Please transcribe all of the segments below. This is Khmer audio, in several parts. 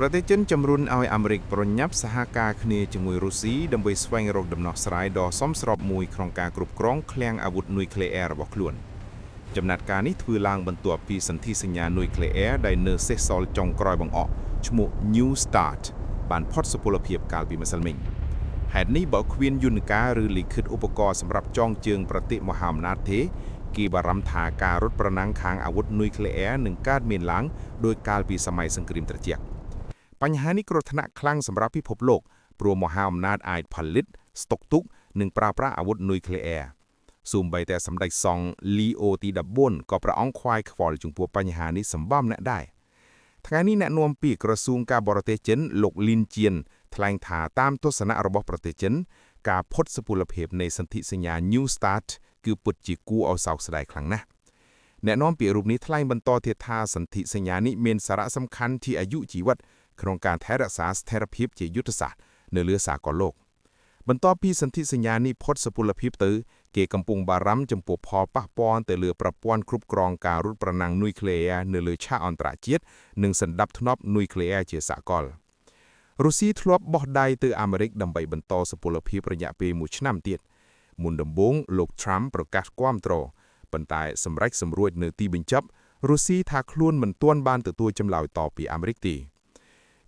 ប្រទេសចិនជំរុញឲ្យអាមេរិកប្រញាប់សហការគ្នាជាមួយរុស្ស៊ីដើម្បីស្វែងរកដំណោះស្រាយដ៏សមស្របមួយក្នុងការគ្រប់គ្រងឃ្លាំងអាវុធនុយក្លេអ៊ែររបស់ខ្លួនចំណាត់ការនេះធ្វើឡើងបន្ទាប់ពីសន្ធិសញ្ញានុយក្លេអ៊ែរដែលនៅសេសសល់ចុងក្រោយបង្អស់ឈ្មោះ New START បានផុតសុពលភាពកាលពីម្សិលមិញហេតុនេះបើគ្មានយន្តការឬលិខិតឧបករណ៍សម្រាប់ចងជើងប្រតិមហាអំណាចទេគេបារម្ភថាការរត់ប្រណាំងខាងអាវុធនុយក្លេអ៊ែរនឹងកើតមានឡើងដោយកាលពីសម័យសង្គ្រាមត្រជាក់បញ្ហានេះគ្រោះថ្នាក់ខ្លាំងសម្រាប់ពិភពលោកព្រោះមហាអំណាចអាចផលិតស្តុកទុកនិងប្រើប្រាស់អាវុធនុយក្លេអ៊ែរសូម្បីតែសម្ដេចសង្ឃលីអូទី14ក៏ព្រះអង្គខ្វាយខ្វល់ចំពោះបញ្ហានេះសម្បំអ្នកដែរថ្ងៃនេះអ្នកនាំពាក្យក្រសួងការបរទេសចិនលោកលីនជៀនថ្លែងថាតាមទស្សនៈរបស់ប្រទេសចិនការផុតសុពលភាពនៃសន្ធិសញ្ញា New START គឺពិតជាគួរឲ្យសោកស្ដាយខ្លាំងណាស់អ្នកនាំពាក្យរូបនេះថ្លែងបន្តទៀតថាសន្ធិសញ្ញានេះមានសារៈសំខាន់ជាអាយុជីវិតក្នុងការថែរក្សាស្ថិរភាពជាយុទ្ធសាស្ត្រនៅលើសាកលលោកបន្ទាប់ពីសន្ធិសញ្ញានេះផុតសុពលភាពទៅគេកំពុងបារម្ភចំពោះផលប៉ះពាល់ទៅលើប្រព័ន្ធគ្រប់គ្រងការរត់ប្រណាំងនុយក្លេអ៊ែរនៅលើឆាកអន្តរជាតិនិងសណ្ដាប់ធ្នាប់នុយក្លេអ៊ែរជាសកលរុស្ស៊ីធ្លាប់បោះដៃទៅអាមេរិកដើម្បីបន្តសុពលភាពរយៈពេល1ឆ្នាំទៀតមុនដំបូងលោក Trump ប្រកាសគាំទ្រប៉ុន្តែសម្រេចសម្រួចនៅទីបញ្ចប់រុស្ស៊ីថាខ្លួនមិនទាន់បានទទួលចម្លើយតបពីអាមេរិកទេ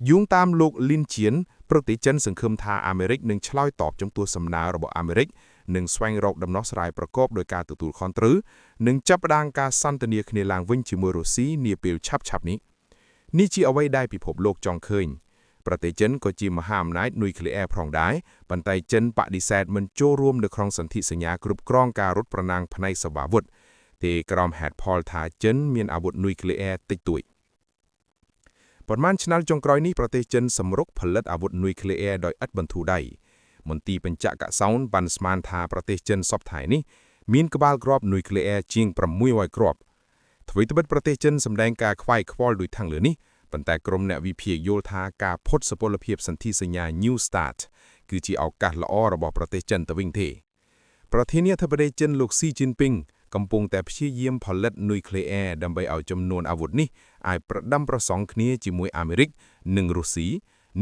យោងតាមលោកលីនជៀនប្រទេសចិនសង្ឃឹមថាអាមេរិកនឹងឆ្លើយតបចំពោះសំណើរបស់អាមេរិកនិងស្វែងរកដំណោះស្រាយប្រកបដោយការទទួលខុសត្រូវនិងចាប់ផ្ដើមការសន្ទនាគ្នាឡើងវិញជាមួយរុស្ស៊ីនាពេលឆាប់ៗនេះជាអ្វីដែលពិភពលោកចង់ឃើញប្រទេសចិនក៏ជាមហាអំណាចនុយក្លេអ៊ែរផងដែរប៉ុន្តែចិនបដិសេធមិនចូលរួមនៅក្នុងសន្ធិសញ្ញាគ្រប់គ្រងការរត់ប្រណាំងផ្នែកសេវាវុធទេក្រមហេតុផលថាចិនមានអាវុធនុយក្លេអ៊ែរតិចតួចប៉ុន្មានឆ្នាំចុងក្រោយនេះប្រទេសចិនសម្រុកផលិតអាវុធនុយក្លេអ៊ែរដោយឥតបន្ធូរដៃមន្ទីរបញ្ជាក់កសោនបានស្មានថាប្រទេសចិនសពថ្ងៃនេះមានក្បាលគ្រាប់នុយក្លេអ៊ែរជាង600គ្រាប់អ្វីត្បិតប្រទេសចិនសម្ដែងការខ្វាយខ្វល់ដោយខាងលើនេះប៉ុន្តែក្រុមអ្នកវិភាគយល់ថាការផុតសុពលភាពសន្ធិសញ្ញា New START គឺជាឱកាសល្អរបស់ប្រទេសចិនទៅវិញទេប្រធានាធិបតីចិនលោកស៊ីជីនពីងកំពុងតែព្យាយាមផលិតនុយក្លេអ៊ែរដើម្បីឲ្យចំនួនអាវុធនេះអាចប្រដាំប្រសងគ្នាជាមួយអាមេរិកនិងរុស្ស៊ី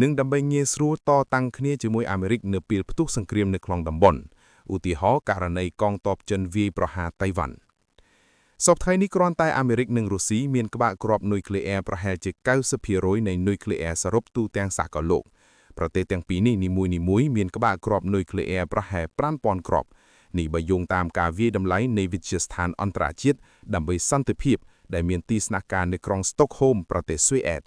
និងដើម្បីងាយស្រួលតតាំងគ្នាជាមួយអាមេរិកនៅពេលផ្ទុះសង្គ្រាមនៅក្នុងតំបន់ឧទាហរណ៍ករណីកងទ័ពចិនវាយប្រហារតៃវ៉ាន់សប្តាហ៍នេះគ្រាន់តែអាមេរិកនិងរុស្ស៊ីមានក្បាលគ្រាប់នុយក្លេអ៊ែរប្រហែលជា 90% នៃនុយក្លេអ៊ែរសរុបទូទាំងសកលលោកប្រទេសទាំងពីរនេះនីមួយៗមានក្បាលគ្រាប់នុយក្លេអ៊ែរប្រហែល 5000 គ្រាប់នេះបើយោងតាមការវាយតម្លៃនៃវិទ្យាស្ថានអន្តរជាតិដើម្បីសន្តិភាពដែលមានទីស្នាក់ការនៅក្រុងស្តុកហូមប្រទេសស៊ុយអែត